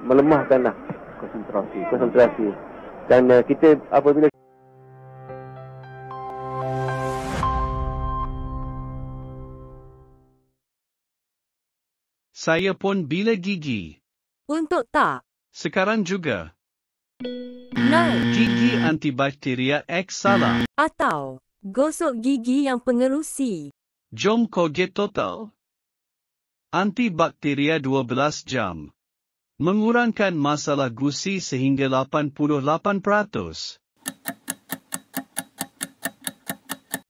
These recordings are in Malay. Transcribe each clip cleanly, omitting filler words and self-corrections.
melemahkanlah konsentrasi. Dan kita apabila saya pun bila gigi. Untuk tak? Sekarang juga. Nine. Gigi antibakteria X salah. Atau gosok gigi yang pengerusi. Jom Colgate Total. Antibakteria 12 jam. Mengurangkan masalah gusi sehingga 88%.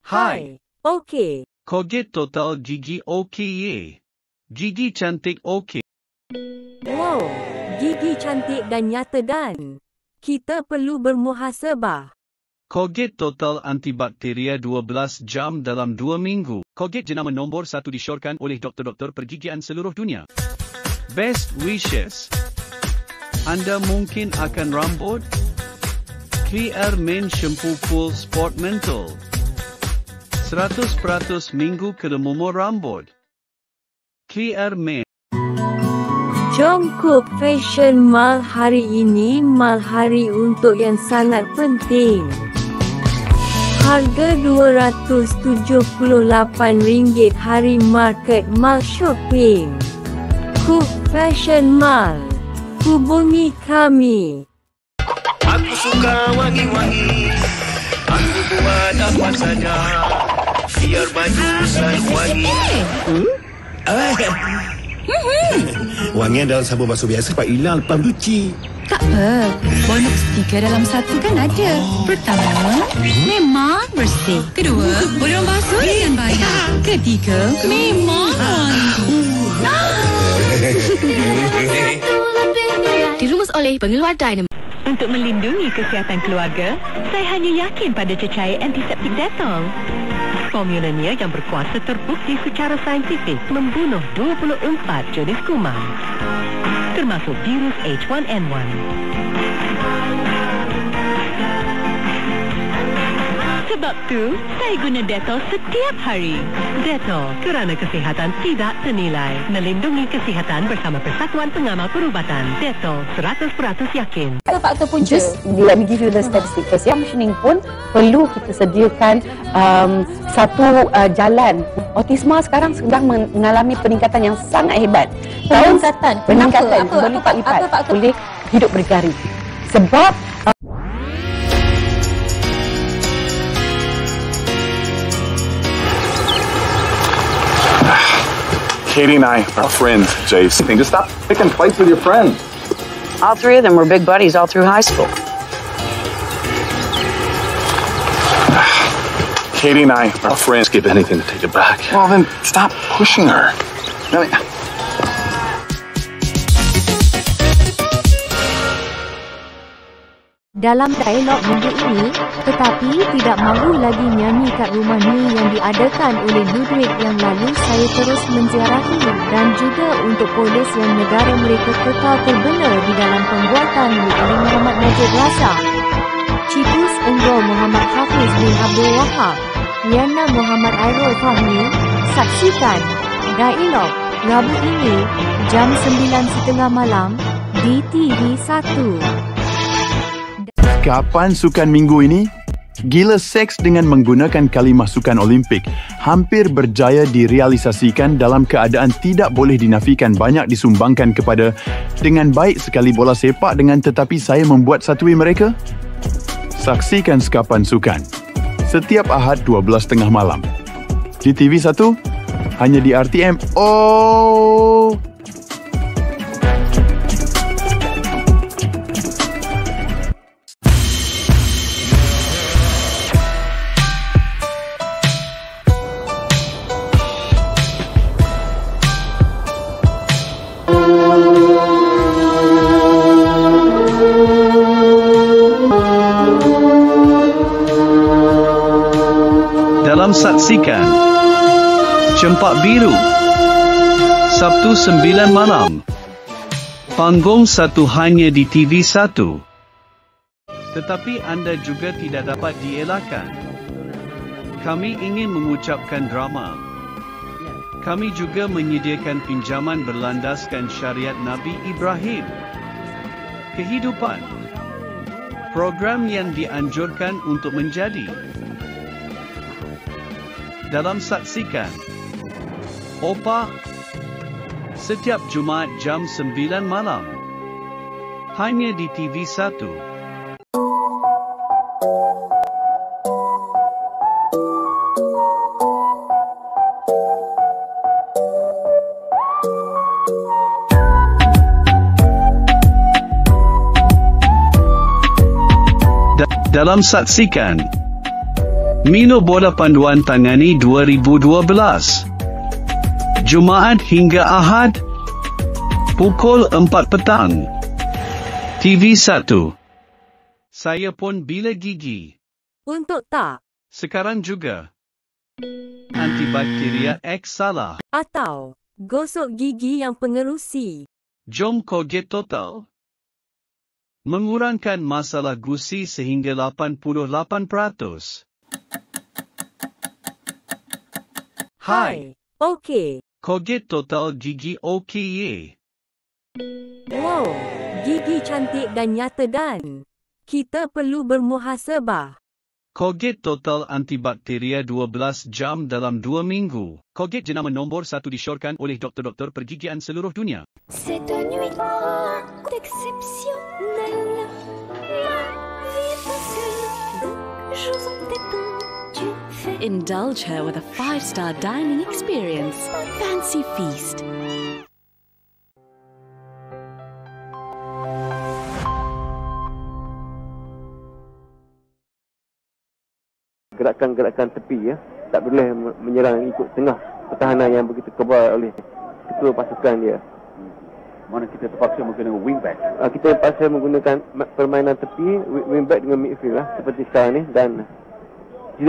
Hai. Okey. Colgate Total gigi okey ye. Gigi cantik okey. Wow. Gigi cantik dan nyata dan kita perlu bermuhasabah. Colgate Total antibakteria 12 jam dalam 2 minggu. Colgate jenama nombor 1 disyorkan oleh doktor-doktor pergigian seluruh dunia. Best wishes. Anda mungkin akan rambut? Clear Men Shampoo Full Sport Menthol. 100% minggu keremumur rambut. Clear Men. Jongkook Fashion Mall hari ini mal hari untuk yang sangat penting. Harga RM278 hari market Mall Shopping. Cook Fashion Mall. Hubungi kami. Aku suka wangi-wangi. Aku buat apa saja biar baju selalu wangi. Wangian dalam sabun basuh biasa cepat hilang lepas cuci. Tak apa, bonus 3 dalam 1 kan ada. Pertama, memang bersih. Kedua, boleh orang basuh dengan banyak. Ketiga, memang dirumus oleh pengeluar Dynamo. Untuk melindungi kesihatan keluarga, saya hanya yakin pada cecair antiseptik Dettol. Formulanya yang berkuasa terbukti secara saintifik membunuh 24 jenis kuman, termasuk virus H1N1. Sebab tu, saya guna Dettol setiap hari. Dettol, kerana kesihatan tidak ternilai. Melindungi kesihatan bersama Persatuan Pengamal Perubatan. Dettol, 100% yakin. Faktor punca. Just let me give you the statistic first. Yang machining pun perlu kita sediakan satu jalan. Autisma sekarang sedang mengalami peningkatan yang sangat hebat. Peningkatan berlipat-lipat. Boleh hidup bergari. Sebab Katie and I are friends, Jace. Just stop picking fights with your friends. All three of them were big buddies all through high school. Katie and I are friends. Give anything to take it back. Well, then stop pushing her. Dalam dialog minggu ini, tetapi tidak mahu lagi nyanyi kat rumah ni yang diadakan oleh Ludwig yang lalu, saya terus menziarahi dan juga untuk polis yang negara mereka kekal terbela di dalam pembuatan oleh Muhammad Najib Razak, Citus Unggul Muhammad Hafiz bin Abdul Wahab, Liana Muhammad Airul Fahmi. Saksikan dialog Rabu ini jam 9.30 malam di TV1. Kapan sukan minggu ini? Gila seks dengan menggunakan kalimah sukan Olimpik hampir berjaya direalisasikan dalam keadaan tidak boleh dinafikan banyak disumbangkan kepada dengan baik sekali bola sepak dengan tetapi saya membuat satui mereka? Saksikan Sekapan Sukan setiap Ahad 12.30 malam di TV1 hanya di RTM. Oh! Dalam saksikan Cempak Biru Sabtu 9 malam Panggung 1 hanya di TV1. Tetapi anda juga tidak dapat dielakkan. Kami ingin mengucapkan drama. Kami juga menyediakan pinjaman berlandaskan syariat Nabi Ibrahim. Kehidupan. Program yang dianjurkan untuk menjadi. Dalam saksikan. Opa. Setiap Jumaat jam 9 malam. Hanya di TV1. Dalam saksikan Mino Bola Panduan Tangani 2012 Jumaat hingga Ahad pukul 4 petang TV1. Saya pun bila gigi Untuk tak sekarang juga antibakteria X salah atau gosok gigi yang pengerusi. Jom Colgate Total mengurangkan masalah gusi sehingga 88%. Hai. Okey. Colgate Total gigi okey ye. Wow, gigi cantik dan nyata dan kita perlu bermuhasabah. Colgate Total antibakteria 12 jam dalam 2 minggu. Colgate jenama nombor 1 disyorkan oleh doktor-doktor pergigian seluruh dunia. Cette nuit exceptionnelle, la vie est facile, donc j'ose en t'étendre, tu fais. Indulge her with a 5-star dining experience. Fancy feast. Gerakan-gerakan tepi ya, tak boleh menyerang ikut tengah pertahanan yang begitu kebal oleh ketua pasukan dia. Mana kita terpaksa menggunakan wingback. Kita terpaksa menggunakan permainan tepi, wingback dengan midfield lah, seperti sekarang ni, dan